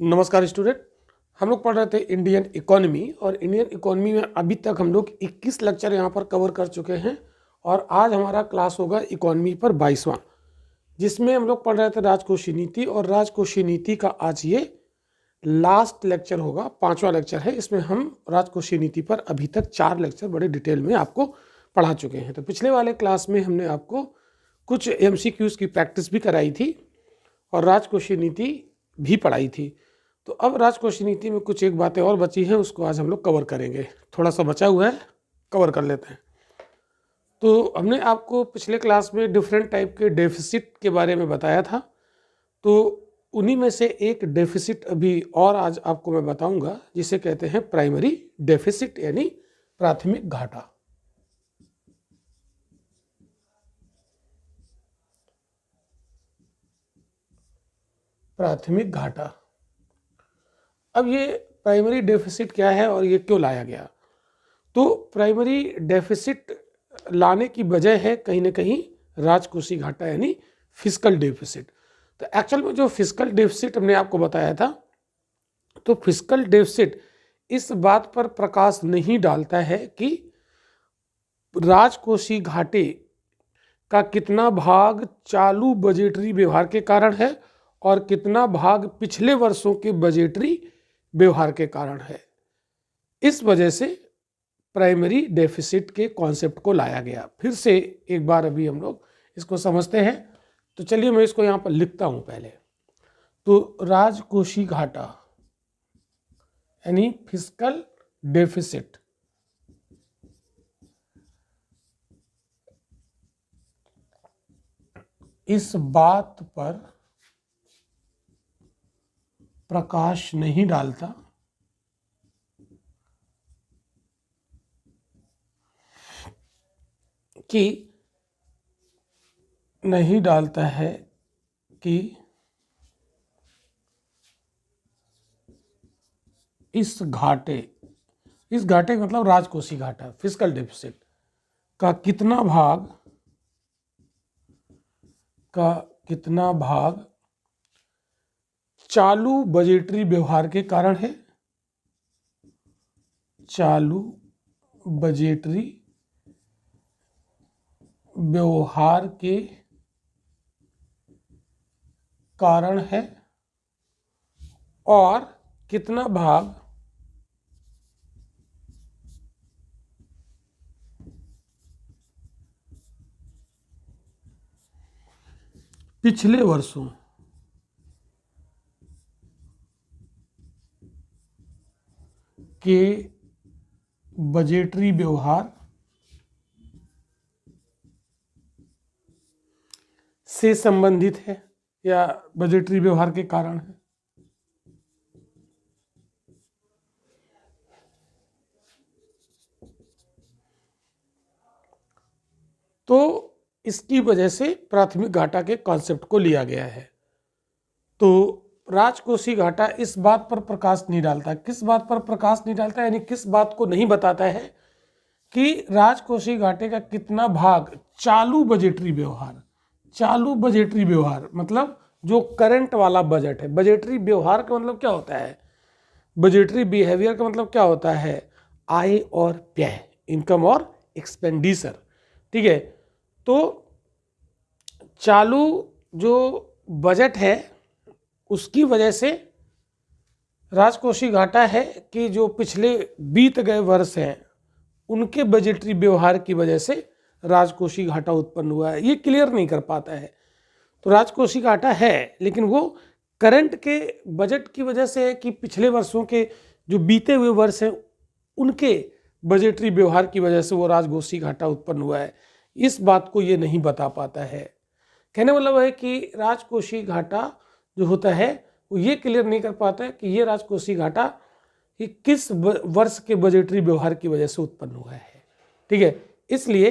नमस्कार स्टूडेंट। हम लोग पढ़ रहे थे इंडियन इकोनॉमी, और इंडियन इकोनॉमी में अभी तक हम लोग 21 लेक्चर यहाँ पर कवर कर चुके हैं। और आज हमारा क्लास होगा इकोनॉमी पर 22वां, जिसमें हम लोग पढ़ रहे थे राजकोषीय नीति। और राजकोषीय नीति का आज ये लास्ट लेक्चर होगा, 5वां लेक्चर है। इसमें हम राजकोषीय नीति पर अभी तक 4 लेक्चर बड़े डिटेल में आपको पढ़ा चुके हैं। तो पिछले वाले क्लास में हमने आपको कुछ MCQs की प्रैक्टिस भी कराई थी और राजकोषीय नीति भी पढ़ाई थी। तो अब राजकोषीय नीति में कुछ एक बातें और बची हैं, उसको आज हम लोग कवर करेंगे। थोड़ा सा बचा हुआ है, कवर कर लेते हैं। तो हमने आपको पिछले क्लास में डिफरेंट टाइप के डेफिसिट के बारे में बताया था। तो उन्हीं में से एक डेफिसिट अभी और आज आपको मैं बताऊंगा, जिसे कहते हैं प्राइमरी डेफिसिट, यानी प्राथमिक घाटा। प्राथमिक घाटा। अब ये प्राइमरी डेफिसिट क्या है और ये क्यों लाया गया? तो प्राइमरी डेफिसिट लाने की वजह है कहीं ना कहीं राजकोषीय घाटा, यानी फिस्कल डेफिसिट। तो एक्चुअल में जो फिस्कल डेफिसिट हमने आपको बताया था, तो फिस्कल डेफिसिट इस बात पर प्रकाश नहीं डालता है कि राजकोषीय घाटे का कितना भाग चालू बजटरी व्यवहार के कारण है और कितना भाग पिछले वर्षों के बजटरी व्यवहार के कारण है। इस वजह से प्राइमरी डेफिसिट के कॉन्सेप्ट को लाया गया। फिर से एक बार अभी हम लोग इसको समझते हैं। तो चलिए मैं इसको यहाँ पर लिखता हूँ पहले। तो राजकोषीय घाटा यानी फिस्कल डेफिसिट इस बात पर प्रकाश नहीं डालता कि इस घाटे का मतलब राजकोषीय घाटा, फिस्कल डेफिसिट का कितना भाग चालू बजटरी व्यवहार के कारण है, चालू बजटरी व्यवहार के कारण है, और कितना भाग पिछले वर्षों के बजटरी व्यवहार से संबंधित है या बजटरी व्यवहार के कारण है। तो इसकी वजह से प्राथमिक घाटा के कॉन्सेप्ट को लिया गया है। तो राजकोषीय घाटा इस बात पर प्रकाश नहीं डालता। किस बात पर प्रकाश नहीं डालता, यानी किस बात को नहीं बताता है कि राजकोषीय घाटे का कितना भाग चालू बजटरी व्यवहार मतलब जो करंट वाला बजट है। बजटरी व्यवहार का मतलब क्या होता है? बजटरी बिहेवियर का मतलब क्या होता है? आय और व्यय, इनकम और एक्सपेंडिचर। ठीक है। तो चालू जो बजट है उसकी वजह से राजकोषीय घाटा है कि जो पिछले बीत गए वर्ष हैं उनके बजटरी व्यवहार की वजह से राजकोषीय घाटा उत्पन्न हुआ है। ये क्लियर नहीं कर पाता है। तो राजकोषीय घाटा है, लेकिन वो करंट के बजट की वजह से है कि पिछले वर्षों के जो बीते हुए वर्ष हैं उनके बजटरी व्यवहार की वजह से वो राजकोषीय घाटा उत्पन्न हुआ है। इस बात को ये नहीं बता पाता है। कहने मतलब है कि राजकोषीय घाटा जो होता है वो ये क्लियर नहीं कर पाता है कि ये राजकोषीय घाटा कि किस वर्ष के बजटरी व्यवहार की वजह से उत्पन्न हुआ है। ठीक है, इसलिए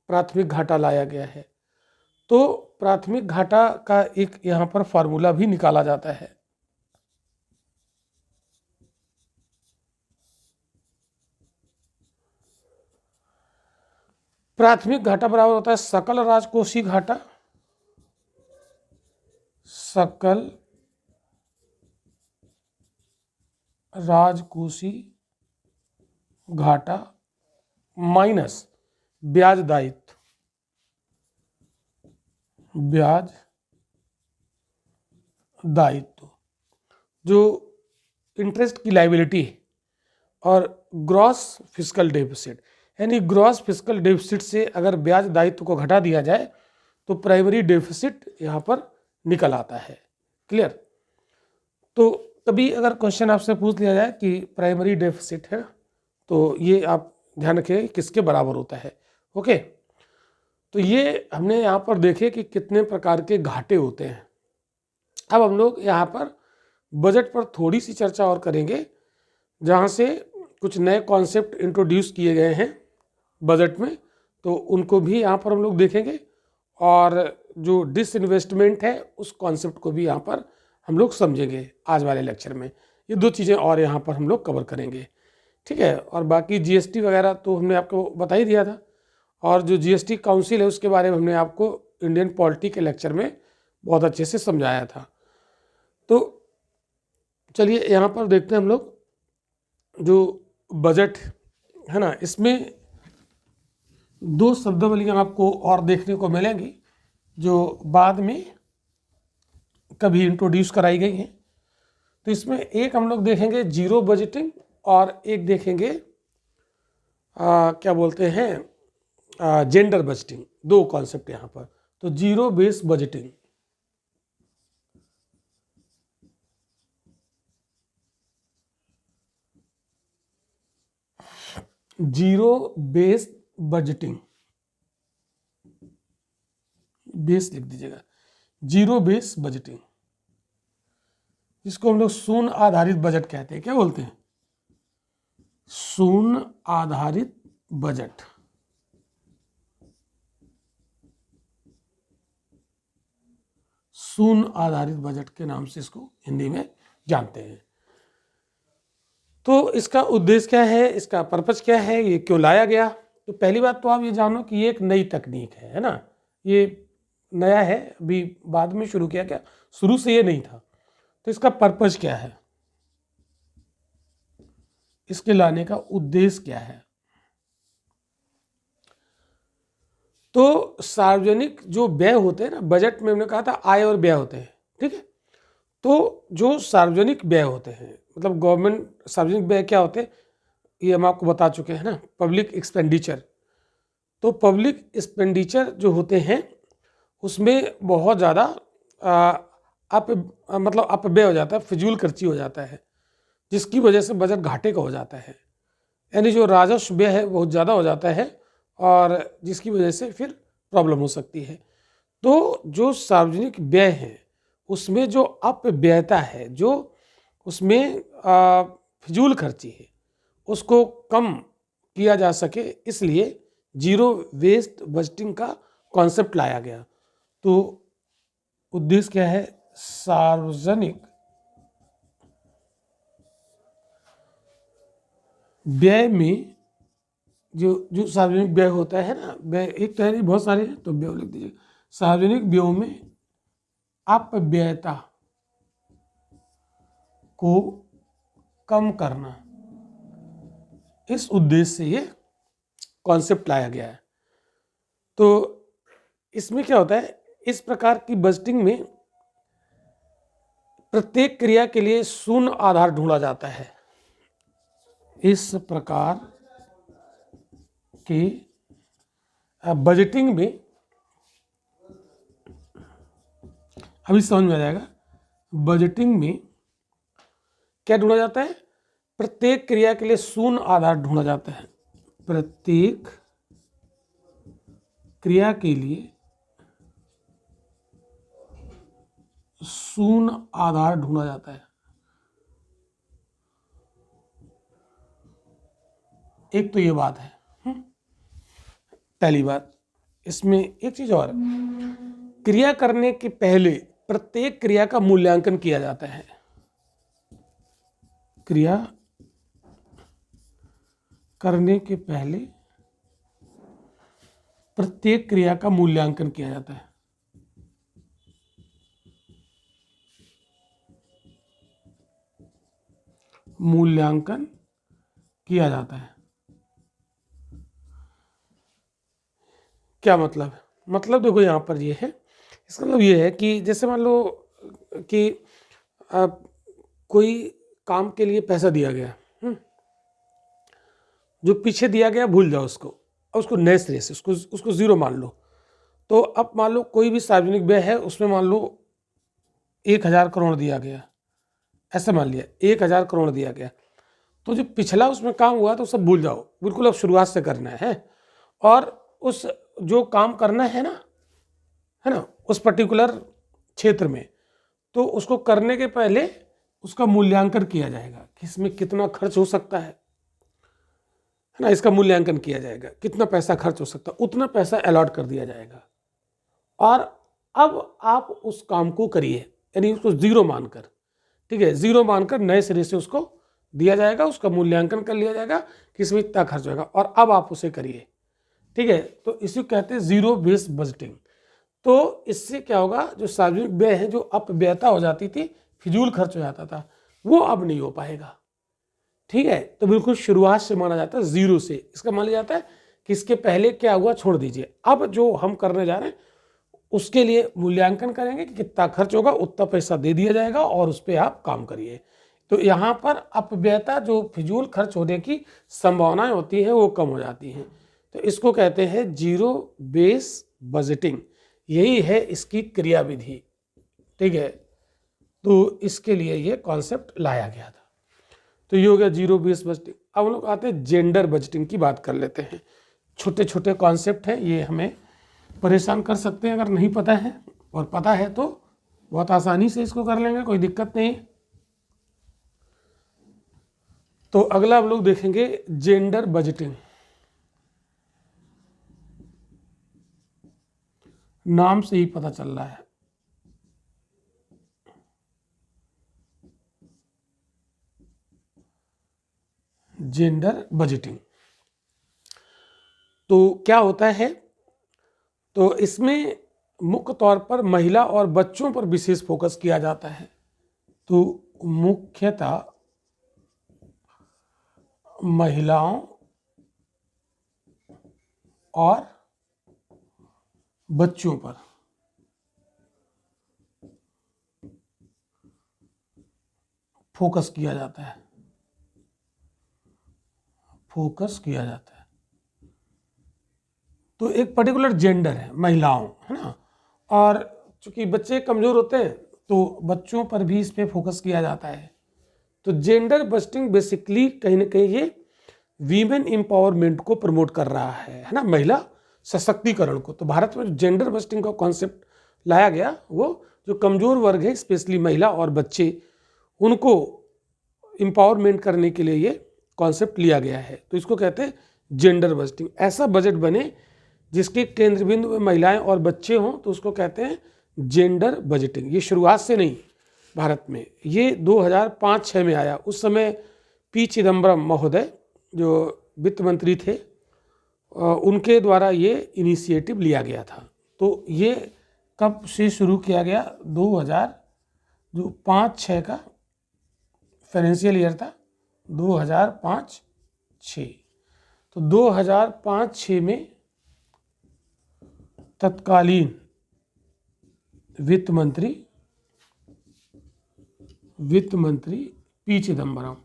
प्राथमिक घाटा लाया गया है। तो प्राथमिक घाटा का एक यहाँ पर फॉर्मूला भी निकाला जाता है। प्राथमिक घाटा बराबर होता है सकल राजकोषीय घाटा, सकल राजकोषीय घाटा माइनस ब्याज दायित्व, ब्याज दायित्व जो इंटरेस्ट की लायबिलिटी है, और ग्रॉस फिस्कल डेफिसिट, यानी ग्रॉस फिस्कल डेफिसिट से अगर ब्याज दायित्व को घटा दिया जाए तो प्राइमरी डेफिसिट यहाँ पर निकल आता है। क्लियर? तो कभी अगर क्वेश्चन आपसे पूछ लिया जाए कि प्राइमरी डेफिसिट है, तो ये आप ध्यान रखिए किसके बराबर होता है। ओके, तो ये हमने यहाँ पर देखे कि कितने प्रकार के घाटे होते हैं। अब हम लोग यहाँ पर बजट पर थोड़ी सी चर्चा और करेंगे, जहाँ से कुछ नए कॉन्सेप्ट इंट्रोड्यूस किए गए हैं बजट में, तो उनको भी यहाँ पर हम लोग देखेंगे, और जो डिसइन्वेस्टमेंट है उस कॉन्सेप्ट को भी यहाँ पर हम लोग समझेंगे आज वाले लेक्चर में। ये दो चीज़ें और यहाँ पर हम लोग कवर करेंगे, ठीक है। और बाकी जीएसटी वगैरह तो हमने आपको बता ही दिया था, और जो जीएसटी काउंसिल है उसके बारे में हमने आपको इंडियन पॉलिटी के लेक्चर में बहुत अच्छे से समझाया था। तो चलिए यहाँ पर देखते हैं हम लोग जो बजट है ना, इसमें दो शब्दावलियाँ आपको और देखने को मिलेंगी जो बाद में कभी इंट्रोड्यूस कराई गई हैं। तो इसमें एक हम लोग देखेंगे जीरो बजटिंग, और एक देखेंगे क्या बोलते हैं जेंडर बजटिंग। दो कॉन्सेप्ट यहाँ पर। तो zero base budgeting, zero base budgeting, base लिख दीजिएगा, जीरो बेस बजटिंग, जिसको हम लोग शून्य आधारित बजट कहते हैं। क्या बोलते हैं? शून्य आधारित बजट। शून्य आधारित बजट के नाम से इसको हिंदी में जानते हैं। तो इसका उद्देश्य क्या है, इसका पर्पस क्या है, ये क्यों लाया गया? तो पहली बात तो आप ये जानो कि ये एक नई तकनीक है ना, ये नया है, अभी बाद में शुरू किया गया, शुरू से ये नहीं था। तो इसका पर्पस क्या है, इसके लाने का उद्देश्य क्या है? तो सार्वजनिक जो व्यय होते हैं ना, बजट में हमने कहा था आय और व्यय होते हैं, ठीक है। तो जो सार्वजनिक व्यय होते हैं, मतलब गवर्नमेंट, सार्वजनिक व्यय क्या होते हैं ये हम आपको बता चुके हैं ना, पब्लिक एक्सपेंडिचर। तो पब्लिक एक्सपेंडिचर जो होते हैं उसमें बहुत ज़्यादा मतलब अपव्यय हो जाता है, फिजूल खर्ची हो जाता है, जिसकी वजह से बजट घाटे का हो जाता है। यानी जो राजस्व व्यय है बहुत ज़्यादा हो जाता है, और जिसकी वजह से फिर प्रॉब्लम हो सकती है। तो जो सार्वजनिक व्यय है उसमें जो अपव्ययता है, जो उसमें फिजूल खर्ची है, उसको कम किया जा सके, इसलिए जीरो वेस्ट बजटिंग का कॉन्सेप्ट लाया गया। तो उद्देश्य क्या है? सार्वजनिक व्यय में जो सार्वजनिक व्यय होता है ना, व्यय एक तो है नहीं, बहुत सारे हैं, तो व्यय लिख दीजिए। सार्वजनिक व्ययों में अपव्ययता को कम करना, इस उद्देश्य से ये कॉन्सेप्ट लाया गया है। तो इसमें क्या होता है, इस प्रकार की बजटिंग में प्रत्येक क्रिया के लिए शून्य आधार ढूंढा जाता है। इस प्रकार की बजटिंग में, अभी समझ में आ जाएगा, बजटिंग में क्या ढूंढा जाता है? प्रत्येक क्रिया के लिए शून्य आधार ढूंढा जाता है। प्रत्येक क्रिया के लिए शून्य आधार ढूंढा जाता है। एक तो ये बात है, पहली बात। इसमें एक चीज और, क्रिया करने के पहले प्रत्येक क्रिया का मूल्यांकन किया जाता है। क्रिया करने के पहले प्रत्येक क्रिया का मूल्यांकन किया जाता है। मूल्यांकन किया जाता है। क्या मतलब? मतलब देखो यहाँ पर ये है, इसका मतलब ये है कि जैसे मान लो कि कोई काम के लिए पैसा दिया गया, जो पीछे दिया गया भूल जाओ उसको, और उसको नए सिरे से उसको जीरो मान लो। तो अब मान लो कोई भी सार्वजनिक व्यय है, उसमें मान लो 1000 करोड़ दिया गया, ऐसा मान लिया 1000 करोड़ दिया गया, तो जो पिछला उसमें काम हुआ तो सब भूल जाओ, बिल्कुल अब शुरुआत से करना है। और उस जो काम करना है ना, उस पर्टिकुलर क्षेत्र में, तो उसको करने के पहले उसका मूल्यांकन किया जाएगा कि इसमें कितना खर्च हो सकता है ना, इसका मूल्यांकन किया जाएगा, कितना पैसा खर्च हो सकता है, उतना पैसा अलॉट कर दिया जाएगा। और अब आप उस काम को करिए, यानी उसको जीरो मानकर, ठीक है, जीरो मानकर नए सिरे से उसको दिया जाएगा, उसका मूल्यांकन कर लिया जाएगा कि इसमें इतना खर्च होगा, और अब आप उसे करिए, ठीक है। तो इसी कहते हैं जीरो बेस्ड बजटिंग। तो इससे क्या होगा, जो सार्वजनिक व्यय है, जो अपव्ययता हो जाती थी, फिजूल खर्च हो जाता था, वो अब नहीं हो पाएगा, ठीक है। तो बिल्कुल शुरुआत से माना जाता है, जीरो से। इसका मान लिया जाता है कि इसके पहले क्या हुआ छोड़ दीजिए, अब जो हम करने जा रहे हैं उसके लिए मूल्यांकन करेंगे कि कितना खर्च होगा, उतना पैसा दे दिया जाएगा और उस पर आप काम करिए। तो यहाँ पर अपव्ययता, जो फिजूल खर्च होने की संभावनाएं होती हैं, वो कम हो जाती हैं। तो इसको कहते हैं जीरो बेस बजटिंग, यही है इसकी क्रियाविधि, ठीक है। तो इसके लिए ये कॉन्सेप्ट लाया गया था। तो ये हो गया जीरो बेस बजटिंग। अब हम लोग आते हैं जेंडर बजटिंग की बात कर लेते हैं। छोटे छोटे कॉन्सेप्ट हैं, ये हमें परेशान कर सकते हैं अगर नहीं पता है, और पता है तो बहुत आसानी से इसको कर लेंगे, कोई दिक्कत नहीं। तो अगला हम लोग देखेंगे जेंडर बजटिंग। नाम से ही पता चल रहा है, जेंडर बजटिंग। तो क्या होता है, तो इसमें मुख्य तौर पर महिला और बच्चों पर विशेष फोकस किया जाता है। तो मुख्यतः महिलाओं और बच्चों पर फोकस किया जाता है, फोकस किया जाता है। तो एक पर्टिकुलर जेंडर है, महिलाओं, है ना, और चूंकि बच्चे कमजोर होते हैं तो बच्चों पर भी इस पे फोकस किया जाता है। तो जेंडर बस्टिंग बेसिकली कहीं ना कहीं ये वीमेन एम्पावरमेंट को प्रमोट कर रहा है ना, महिला सशक्तिकरण को। तो भारत में जेंडर बस्टिंग का कॉन्सेप्ट लाया गया, वो जो कमजोर वर्ग है, स्पेशली महिला और बच्चे, उनको एम्पावरमेंट करने के लिए ये कॉन्सेप्ट लिया गया है। तो इसको कहते हैं जेंडर बस्टिंग। ऐसा बजट बने जिसके केंद्र बिंदु में महिलाएं और बच्चे हों, तो उसको कहते हैं जेंडर बजटिंग। ये शुरुआत से नहीं, भारत में ये 2005-06 में आया। उस समय पी चिदम्बरम महोदय जो वित्त मंत्री थे, उनके द्वारा ये इनिशिएटिव लिया गया था। तो ये कब से शुरू किया गया, 2005-06 का फाइनेंशियल ईयर था, 2005-06। तो 2005-06 में तत्कालीन वित्त मंत्री पी चिदम्बरम,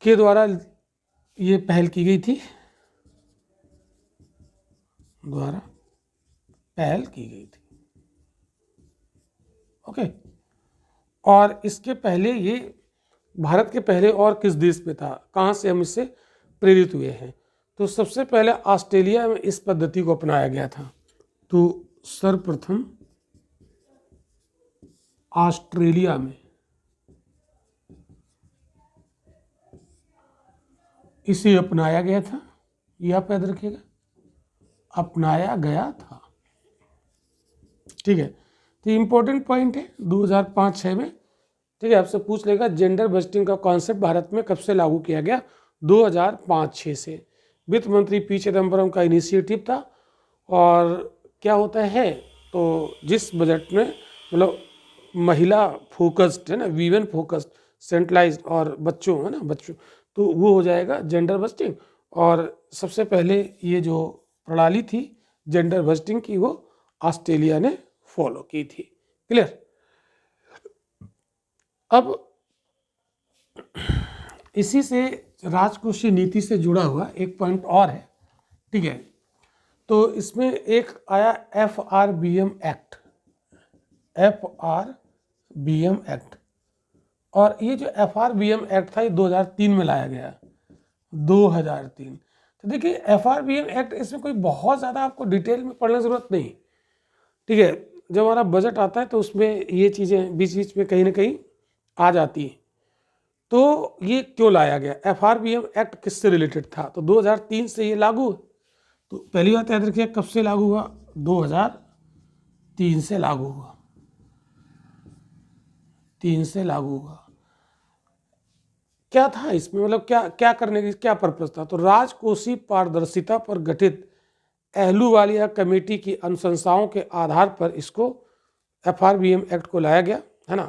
के द्वारा ये पहल की गई थी, ओके। और इसके पहले ये भारत के पहले और किस देश में था, कहाँ से हम इससे प्रेरित हुए हैं? तो सबसे पहले ऑस्ट्रेलिया में इस पद्धति को अपनाया गया था। तो सर्वप्रथम ऑस्ट्रेलिया में इसे अपनाया गया था, यह आप याद रखिएगा, अपनाया गया था, ठीक है। तो इम्पोर्टेंट पॉइंट है 2005-06 में, ठीक है। आपसे पूछ लेगा जेंडर बजटिंग का कॉन्सेप्ट भारत में कब से लागू किया गया, 2005-06 से। वित्त मंत्री पी चिदम्बरम का इनिशिएटिव था। और क्या होता है, तो जिस बजट में मतलब महिला फोकस्ड है ना, वीमेन फोकस्ड, सेंट्रलाइज्ड और बच्चों है ना, बच्चों, तो वो हो जाएगा जेंडर बस्टिंग। और सबसे पहले ये जो प्रणाली थी जेंडर बस्टिंग की, वो ऑस्ट्रेलिया ने फॉलो की थी। क्लियर। अब इसी से राजकोषीय नीति से जुड़ा हुआ एक पॉइंट और है, ठीक है। तो इसमें एक आया FRBM एक्ट, FRBM एक्ट। और ये जो FRBM एक्ट था ये 2003 में लाया गया, 2003। तो देखिए FRBM एक्ट, इसमें कोई बहुत ज़्यादा आपको डिटेल में पढ़ने की ज़रूरत नहीं, ठीक है। जब हमारा बजट आता है तो उसमें ये चीज़ें बीच बीच में कहीं ना कहीं आ जाती हैं। तो ये क्यों लाया गया, FRBM एक्ट किससे रिलेटेड था, तो 2003 से ये लागू। तो पहली बात याद रखिए, कब से लागू हुआ, 2003 से लागू हुआ, 3 से लागू हुआ। क्या था इसमें, मतलब क्या क्या करने की क्या पर्पस था, तो राजकोषीय पारदर्शिता पर गठित अहलूवालिया कमेटी की अनुशंसाओं के आधार पर इसको FRBM एक्ट को लाया गया, है ना।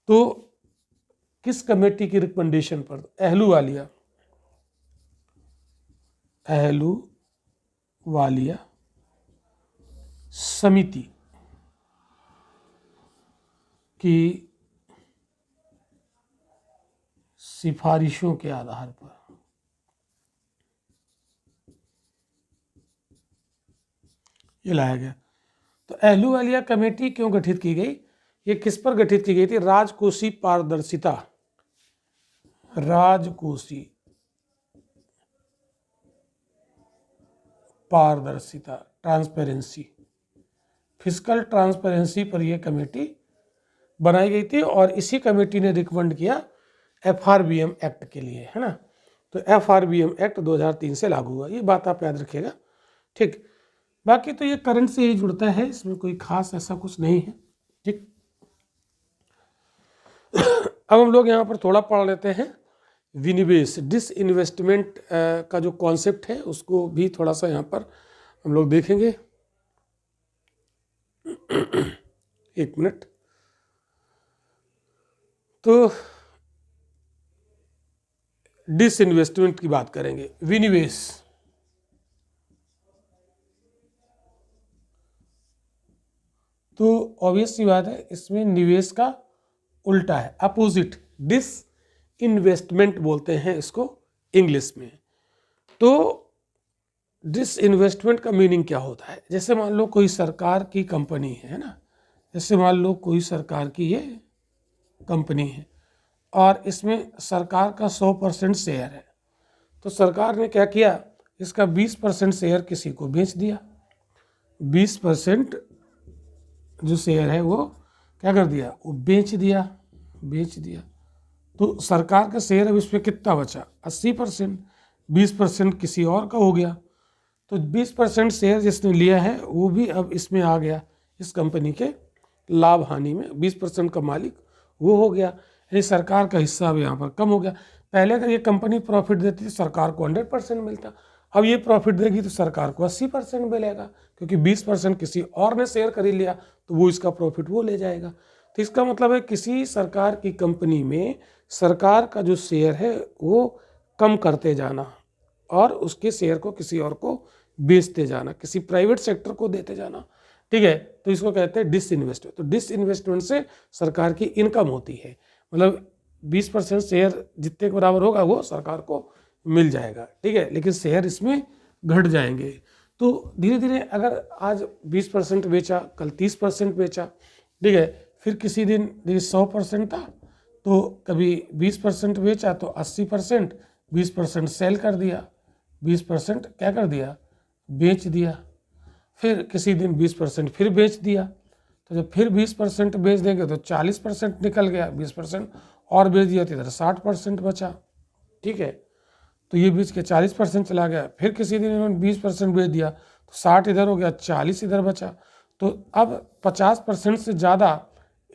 तो किस कमेटी की रिकमेंडेशन पर, अहलूवालिया समिति की सिफारिशों के आधार पर ये लाया गया। तो अहलूवालिया कमेटी क्यों गठित की गई, ये किस पर गठित की गई थी, राजकोषीय पारदर्शिता, राजकोषीय पारदर्शिता, ट्रांसपेरेंसी, फिस्कल ट्रांसपेरेंसी पर यह कमेटी बनाई गई थी। और इसी कमेटी ने रिकमेंड किया FRBM एक्ट के लिए, है ना। तो FRBM एक्ट 2003 से लागू हुआ, ये बात आप याद रखिएगा, ठीक। बाकी तो ये करंट से ही जुड़ता है, इसमें कोई खास ऐसा कुछ नहीं है, ठीक। अब हम लोग यहाँ पर थोड़ा पढ़ लेते हैं विनिवेश, डिसइन्वेस्टमेंट का जो कॉन्सेप्ट है उसको भी थोड़ा सा यहाँ पर हम लोग देखेंगे। एक मिनट। तो डिसइन्वेस्टमेंट की बात करेंगे, विनिवेश। तो ऑब्वियस सी बात है, इसमें निवेश का उल्टा है, अपोजिट, डिस इन्वेस्टमेंट बोलते हैं इसको इंग्लिश में। तो डिसइन्वेस्टमेंट का मीनिंग क्या होता है, जैसे मान लो कोई सरकार की कंपनी है ना, जैसे मान लो कोई सरकार की ये कंपनी है और इसमें सरकार का 100% शेयर है। तो सरकार ने क्या किया, इसका 20% शेयर किसी को बेच दिया, 20% जो शेयर है वो क्या कर दिया, वो बेच दिया। तो सरकार का शेयर अब इसमें कितना बचा, 80%, 20% किसी और का हो गया। तो 20% शेयर जिसने लिया है वो भी अब इसमें आ गया, इस कंपनी के लाभ हानि में 20% का मालिक वो हो गया, यानी सरकार का हिस्सा अब यहाँ पर कम हो गया। पहले अगर ये कंपनी प्रॉफिट देती थी सरकार को 100% मिलता, अब ये प्रॉफिट देगी तो सरकार को 80% मिलेगा, क्योंकि 20% किसी और ने शेयर खरीद लिया तो वो इसका प्रॉफिट वो ले जाएगा। तो इसका मतलब है किसी सरकार की कंपनी में सरकार का जो शेयर है वो कम करते जाना और उसके शेयर को किसी और को बेचते जाना, किसी प्राइवेट सेक्टर को देते जाना, ठीक है। तो इसको कहते हैं डिसइन्वेस्टमेंट। तो डिसइन्वेस्टमेंट से सरकार की इनकम होती है, मतलब 20% शेयर जितने के बराबर होगा वो सरकार को मिल जाएगा, ठीक है, लेकिन शेयर इसमें घट जाएंगे। तो धीरे धीरे अगर आज 20% बेचा, कल 30% बेचा, ठीक है, फिर किसी दिन 100% था तो कभी 20% बेचा तो 80%, 20% सेल कर दिया, 20% क्या कर दिया, बेच दिया। फिर किसी दिन 20% फिर बेच दिया, तो जब फिर 20% बेच देंगे तो 40% निकल गया, 20% और बेच दिया तो इधर 60% बचा, ठीक है। तो ये बेच के 40% चला गया, फिर किसी दिन इन्होंने 20% बेच दिया तो 60 इधर हो गया, 40 इधर बचा। तो अब 50% से ज़्यादा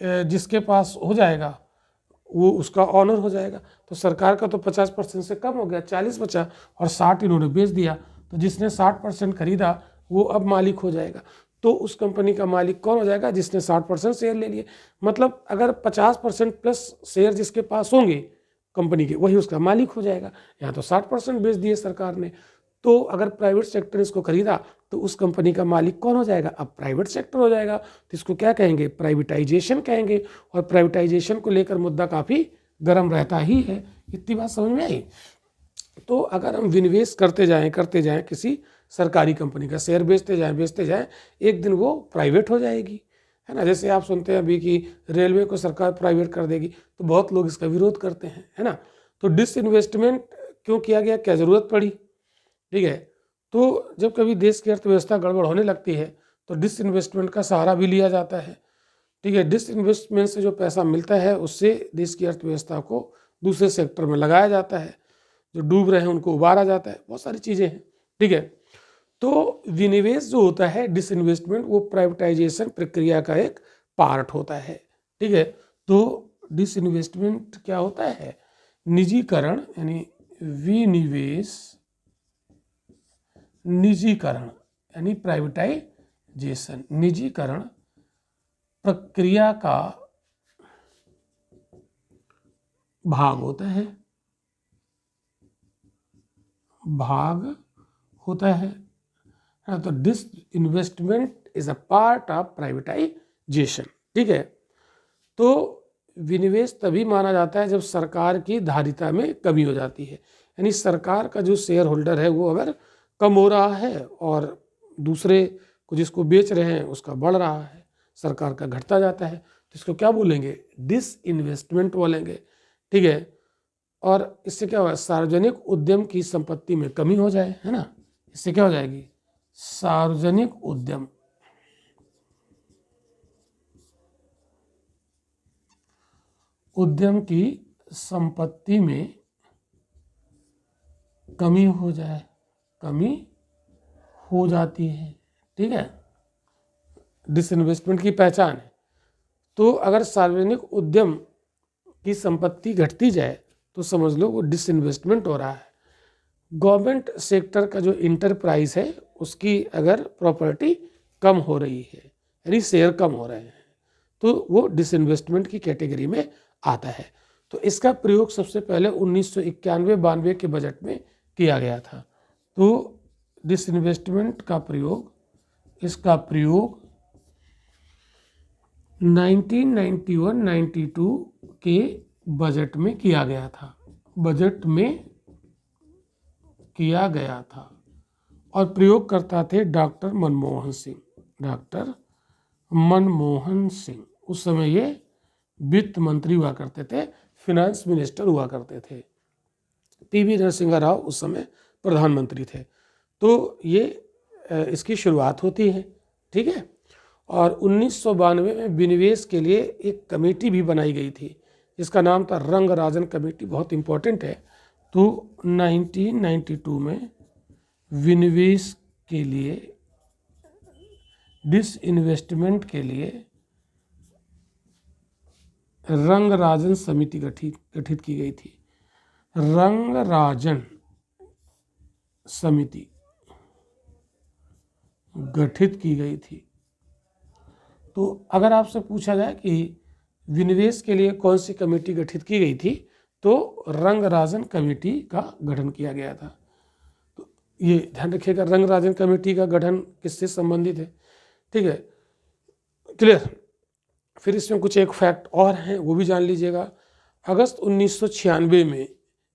जिसके पास हो जाएगा वो उसका ऑनर हो जाएगा। तो सरकार का तो 50% से कम हो गया, 40 बचा और 60 इन्होंने बेच दिया। तो जिसने 60% खरीदा वो अब मालिक हो जाएगा। तो उस कंपनी का मालिक कौन हो जाएगा? जिसने 60% शेयर ले लिए। मतलब अगर 50% प्लस शेयर जिसके पास होंगे कंपनी के, वही उसका मालिक हो जाएगा। यहाँ तो 60% बेच दिए सरकार ने। तो अगर प्राइवेट सेक्टर ने इसको खरीदा तो उस कंपनी का मालिक कौन हो जाएगा? अब प्राइवेट सेक्टर हो जाएगा। तो इसको क्या कहेंगे? प्राइवेटाइजेशन कहेंगे। और प्राइवेटाइजेशन को लेकर मुद्दा काफ़ी गर्म रहता ही है। इतनी बात समझ में आई? तो अगर हम विनिवेश करते जाएं किसी सरकारी कंपनी का, शेयर बेचते जाएं, एक दिन वो प्राइवेट हो जाएगी, है ना। जैसे आप सुनते हैं अभी कि रेलवे को सरकार प्राइवेट कर देगी, तो बहुत लोग इसका विरोध करते हैं, है ना। तो डिसइन्वेस्टमेंट क्यों किया गया? क्या ज़रूरत पड़ी? ठीक है। तो जब कभी देश की अर्थव्यवस्था गड़बड़ होने लगती है तो डिसइन्वेस्टमेंट का सहारा भी लिया जाता है। ठीक है। डिसइन्वेस्टमेंट से जो पैसा मिलता है उससे देश की अर्थव्यवस्था को दूसरे सेक्टर में लगाया जाता है, जो डूब रहे हैं उनको उबारा जाता है, बहुत सारी चीज़ें हैं। ठीक है। तो विनिवेश जो होता है, डिसइन्वेस्टमेंट, वो प्राइवेटाइजेशन प्रक्रिया का एक पार्ट होता है। ठीक है। तो डिसइन्वेस्टमेंट क्या होता है? निजीकरण, यानी विनिवेश, निजीकरण यानी प्राइवेटाइजेशन, निजीकरण प्रक्रिया का भाग होता है, तो this investment is a part of privatisation. ठीक है। तो विनिवेश तभी माना जाता है जब सरकार की धारिता में कमी हो जाती है, यानी सरकार का जो शेयर होल्डर है वो अगर कम हो रहा है और दूसरे को जिसको बेच रहे हैं उसका बढ़ रहा है, सरकार का घटता जाता है, तो इसको क्या बोलेंगे? डिस इन्वेस्टमेंट बोलेंगे। ठीक है। और इससे क्या होगा? सार्वजनिक उद्यम की संपत्ति में कमी हो जाए, है ना। इससे क्या हो जाएगी? सार्वजनिक उद्यम की संपत्ति में कमी हो जाए, कमी हो जाती है। ठीक है। डिसइन्वेस्टमेंट की पहचान है। तो अगर सार्वजनिक उद्यम की संपत्ति घटती जाए तो समझ लो वो डिसइन्वेस्टमेंट हो रहा है। गवर्नमेंट सेक्टर का जो इंटरप्राइज है उसकी अगर प्रॉपर्टी कम हो रही है, यानी शेयर कम हो रहे हैं, तो वो डिसइन्वेस्टमेंट की कैटेगरी में आता है। तो इसका प्रयोग सबसे पहले 1991-92 के बजट में किया गया था। तो डिसइन्वेस्टमेंट का प्रयोग, इसका प्रयोग 1991-92 के बजट में किया गया था, और प्रयोगकर्ता थे डॉक्टर मनमोहन सिंह। उस समय ये वित्त मंत्री हुआ करते थे, फिनेंस मिनिस्टर हुआ करते थे। पीवी नरसिम्हा राव उस समय प्रधानमंत्री थे। तो ये इसकी शुरुआत होती है। ठीक है। और 1992 में विनिवेश के लिए एक कमेटी भी बनाई गई थी जिसका नाम था रंगराजन कमेटी, बहुत इंपॉर्टेंट है। तो 1992 में विनिवेश के लिए, डिसइन्वेस्टमेंट के लिए रंगराजन समिति गठित की गई थी। रंगराजन समिति गठित की गई थी। तो अगर आपसे पूछा जाए कि विनिवेश के लिए कौन सी कमेटी गठित की गई थी, तो रंगराजन कमेटी का गठन किया गया था। तो ये ध्यान रखिएगा, रंगराजन कमेटी का गठन किससे संबंधित है। ठीक है, क्लियर। फिर इसमें कुछ एक फैक्ट और हैं, वो भी जान लीजिएगा। अगस्त 1996 में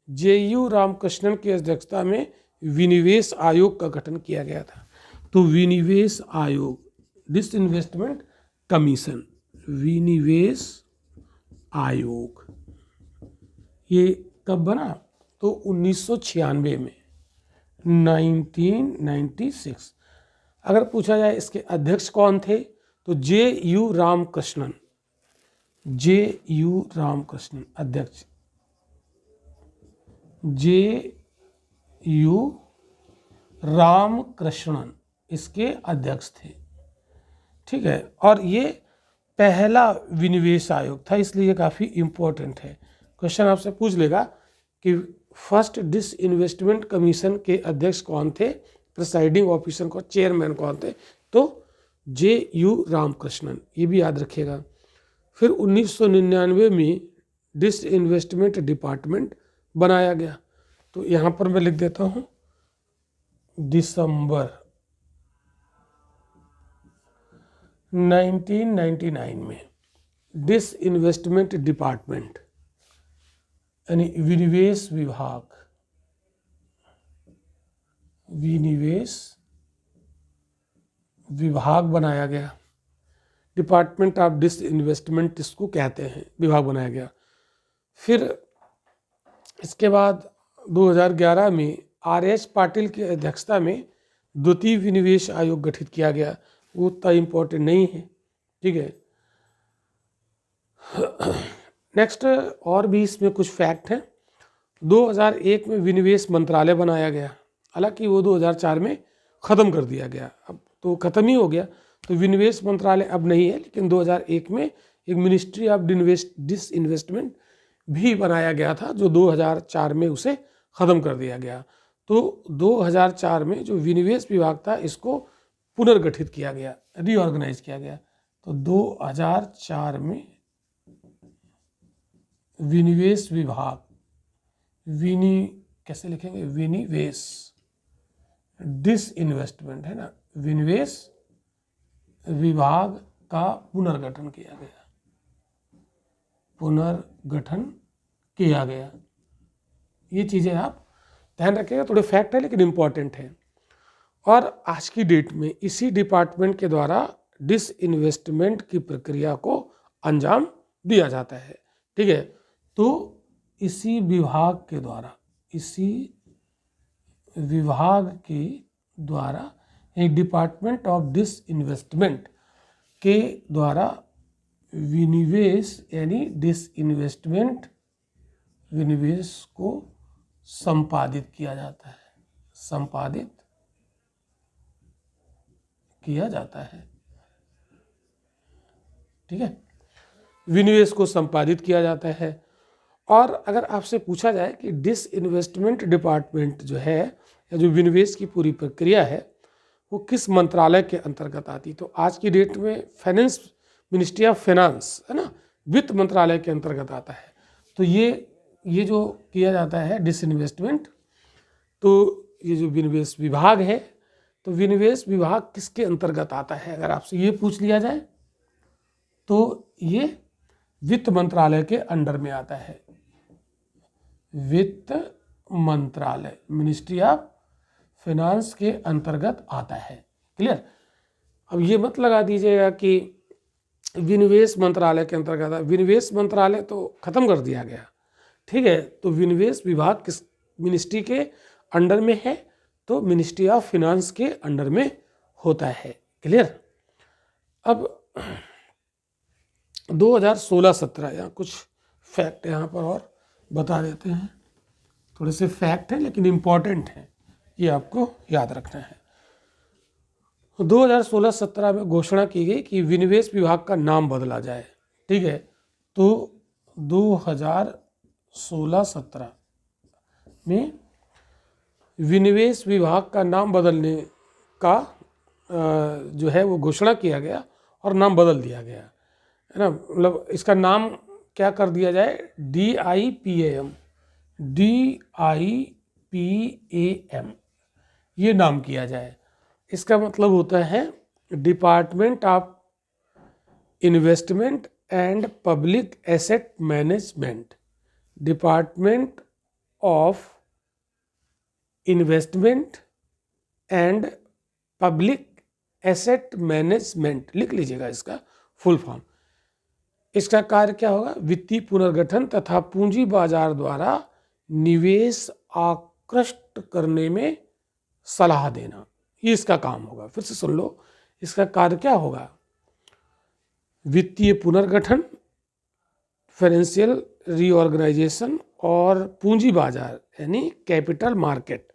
JU रामकृष्णन की अध्यक्षता में विनिवेश आयोग का गठन किया गया था। तो विनिवेश आयोग, डिसइन्वेस्टमेंट कमीशन, विनिवेश आयोग, ये कब बना? तो 1996 में, 1996। अगर पूछा जाए इसके अध्यक्ष कौन थे, तो JU रामकृष्णन अध्यक्ष, JU रामकृष्णन इसके अध्यक्ष थे। ठीक है। और ये पहला विनिवेश आयोग था, इसलिए काफ़ी इम्पोर्टेंट है। क्वेश्चन आपसे पूछ लेगा कि फर्स्ट डिसइन्वेस्टमेंट कमीशन के अध्यक्ष कौन थे, प्रिसाइडिंग ऑफिसर को चेयरमैन कौन थे, तो JU रामकृष्णन, ये भी याद रखिएगा। फिर 1999 में डिसइन्वेस्टमेंट डिपार्टमेंट बनाया गया, तो यहाँ पर मैं लिख देता हूँ दिसंबर 1999 में डिसइन्वेस्टमेंट डिपार्टमेंट यानी विनिवेश विभाग बनाया गया। डिपार्टमेंट ऑफ डिसइन्वेस्टमेंट इसको कहते हैं, विभाग बनाया गया। फिर इसके बाद 2011 में RS पाटिल की अध्यक्षता में द्वितीय विनिवेश आयोग गठित किया गया, वो उतना इम्पोर्टेंट नहीं है, ठीक है। नेक्स्ट और भी इसमें कुछ फैक्ट हैं। 2001 में विनिवेश मंत्रालय बनाया गया, हालांकि वो 2004 में ख़त्म कर दिया गया, अब तो ख़त्म ही हो गया, तो विनिवेश मंत्रालय अब नहीं है, लेकिन 2001 में एक मिनिस्ट्री ऑफ डिसइन्वेस्टमेंट भी बनाया गया था, जो 2004 में उसे ख़त्म कर दिया गया। तो 2004 में जो विनिवेश विभाग था इसको पुनर्गठित किया गया, रीऑर्गेनाइज किया गया। तो 2004 में विनिवेश विभाग, कैसे लिखेंगे, विनिवेश डिसइन्वेस्टमेंट है ना, विनिवेश विभाग का पुनर्गठन किया गया। ये चीज़ें आप ध्यान रखिएगा, थोड़े फैक्ट है लेकिन इम्पॉर्टेंट है। और आज की डेट में इसी डिपार्टमेंट के द्वारा डिसइन्वेस्टमेंट की प्रक्रिया को अंजाम दिया जाता है, ठीक है। तो इसी विभाग के द्वारा एक डिपार्टमेंट ऑफ डिसइन्वेस्टमेंट के द्वारा विनिवेश यानी डिसइन्वेस्टमेंट विनिवेश को संपादित किया जाता है, ठीक है। विनिवेश को संपादित किया जाता है। और अगर आपसे पूछा जाए कि डिसइन्वेस्टमेंट डिपार्टमेंट जो है या जो विनिवेश की पूरी प्रक्रिया है वो किस मंत्रालय के अंतर्गत आती, तो आज की डेट में मिनिस्ट्री ऑफ फाइनेंस है ना, वित्त मंत्रालय के अंतर्गत आता है। तो ये जो किया जाता है डिसइन्वेस्टमेंट, तो ये जो विनिवेश विभाग है, तो विनिवेश विभाग किसके अंतर्गत आता है, अगर आपसे ये पूछ लिया जाए तो ये वित्त मंत्रालय के अंडर में आता है। वित्त मंत्रालय, मिनिस्ट्री ऑफ फाइनेंस के अंतर्गत आता है, क्लियर। अब ये मत लगा दीजिएगा कि विनिवेश मंत्रालय के अंतर्गत आता है, विनिवेश मंत्रालय तो खत्म कर दिया गया, ठीक है। तो विनिवेश विभाग किस मिनिस्ट्री के अंडर में है, तो मिनिस्ट्री ऑफ फाइनेंस के अंडर में होता है, क्लियर। अब 2016-17 यहाँ कुछ फैक्ट यहाँ पर और बता देते हैं, थोड़े से फैक्ट हैं लेकिन इम्पॉर्टेंट हैं, ये आपको याद रखना है। 2016-17 में घोषणा की गई कि विनिवेश विभाग का नाम बदला जाए, ठीक है। तो 2016-17 में विनिवेश विभाग का नाम बदलने का जो है वो घोषणा किया गया और नाम बदल दिया गया, है ना। मतलब इसका नाम क्या कर दिया जाए, DIPAM ये नाम किया जाए। इसका मतलब होता है department of investment and public asset management, department of investment and public asset management, लिख लीजिएगा इसका फुल फॉर्म। इसका कार्य क्या होगा, वित्तीय पुनर्गठन तथा पूंजी बाजार द्वारा निवेश आकृष्ट करने में सलाह देना, ये इसका काम होगा। फिर से सुन लो, इसका कार्य क्या होगा, वित्तीय पुनर्गठन, फाइनेंशियल रीऑर्गेनाइजेशन और पूंजी बाजार यानी कैपिटल मार्केट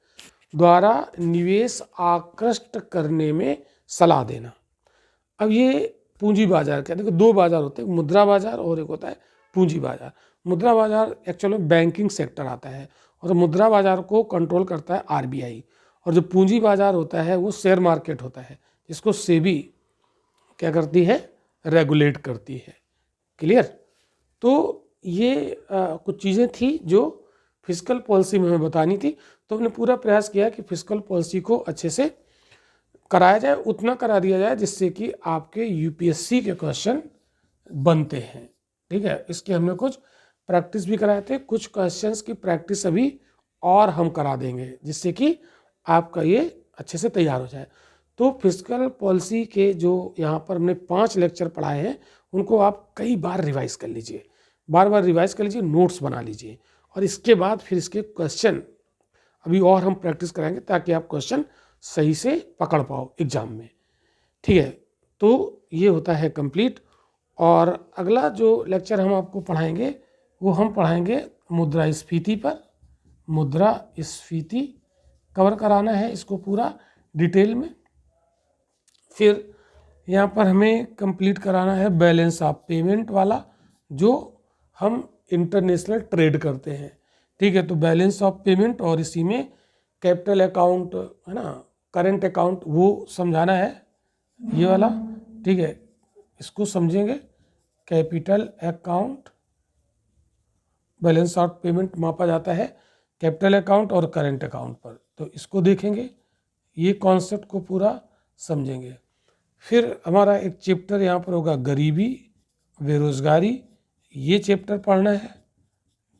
द्वारा निवेश आकृष्ट करने में सलाह देना। अब ये पूंजी बाजार क्या, देखो दो बाजार होते हैं, मुद्रा बाजार और एक होता है पूंजी बाजार। मुद्रा बाजार एक्चुअली बैंकिंग सेक्टर आता है और मुद्रा बाजार को कंट्रोल करता है आरबीआई, और जो पूंजी बाजार होता है वो शेयर मार्केट होता है, जिसको सेबी क्या करती है, रेगुलेट करती है। क्लियर? तो ये कुछ चीज़ें थी जो फिस्कल पॉलिसी में हमें बतानी थी। तो हमने पूरा प्रयास किया कि फिस्कल पॉलिसी को अच्छे से कराया जाए, उतना करा दिया जाए जिससे कि आपके यूपीएससी के क्वेश्चन बनते हैं। ठीक है, इसके हमने कुछ प्रैक्टिस भी कराए थे, कुछ क्वेश्चंस की प्रैक्टिस अभी और हम करा देंगे जिससे कि आपका ये अच्छे से तैयार हो जाए। तो फिस्कल पॉलिसी के जो यहाँ पर हमने 5 लेक्चर पढ़ाए हैं उनको आप कई बार रिवाइज कर लीजिए, बार बार रिवाइज कर लीजिए, नोट्स बना लीजिए, और इसके बाद फिर इसके क्वेश्चन अभी और हम प्रैक्टिस कराएंगे ताकि आप क्वेश्चन सही से पकड़ पाओ एग्जाम में। ठीक है, तो ये होता है कंप्लीट। और अगला जो लेक्चर हम आपको पढ़ाएंगे वो हम पढ़ाएंगे मुद्रास्फीति पर। मुद्रास्फीति कवर कराना है इसको पूरा डिटेल में। फिर यहाँ पर हमें कंप्लीट कराना है बैलेंस ऑफ पेमेंट वाला, जो हम इंटरनेशनल ट्रेड करते हैं। ठीक है, तो बैलेंस ऑफ पेमेंट और इसी में कैपिटल अकाउंट है ना, करंट अकाउंट, वो समझाना है ये वाला। ठीक है, इसको समझेंगे। Capital account, balance of payment मापा जाता है कैपिटल अकाउंट और करंट अकाउंट पर, तो इसको देखेंगे, ये कॉन्सेप्ट को पूरा समझेंगे। फिर हमारा एक चैप्टर यहाँ पर होगा गरीबी बेरोजगारी, ये चैप्टर पढ़ना है।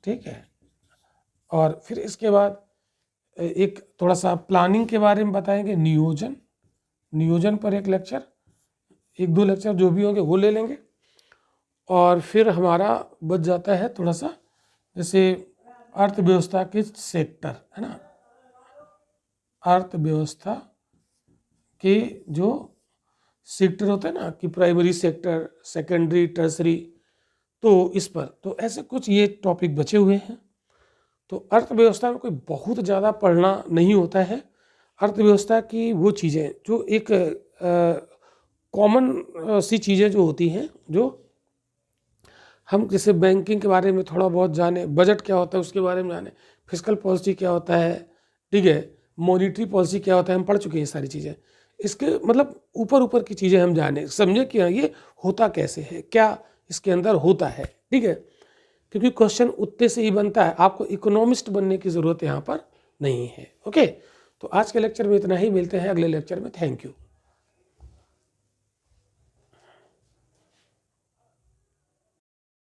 ठीक है, और फिर इसके बाद एक थोड़ा सा प्लानिंग के बारे में बताएंगे, नियोजन पर एक लेक्चर, 1-2 लेक्चर जो भी होंगे वो ले लेंगे। और फिर हमारा बच जाता है थोड़ा सा जैसे अर्थव्यवस्था के सेक्टर है ना, अर्थव्यवस्था के जो सेक्टर होते हैं ना कि प्राइमरी सेक्टर, सेकेंडरी, टर्सरी, तो इस पर तो ऐसे कुछ ये टॉपिक बचे हुए हैं। तो अर्थव्यवस्था में कोई बहुत ज़्यादा पढ़ना नहीं होता है। अर्थव्यवस्था की वो चीज़ें जो एक कॉमन सी चीज़ें जो होती हैं, जो हम जैसे बैंकिंग के बारे में थोड़ा बहुत जाने, बजट क्या होता है उसके बारे में जाने, फिस्कल पॉलिसी क्या होता है, ठीक है, मॉनिटरी पॉलिसी क्या होता है, हम पढ़ चुके हैं ये सारी चीज़ें। इसके मतलब ऊपर ऊपर की चीज़ें हम जाने, समझे कि हाँ ये होता कैसे है, क्या इसके अंदर होता है। ठीक है, क्योंकि क्वेश्चन उतने से ही बनता है, आपको इकोनॉमिस्ट बनने की ज़रूरत यहाँ पर नहीं है। ओके, तो आज के लेक्चर में इतना ही, मिलते हैं अगले लेक्चर में। Thank you.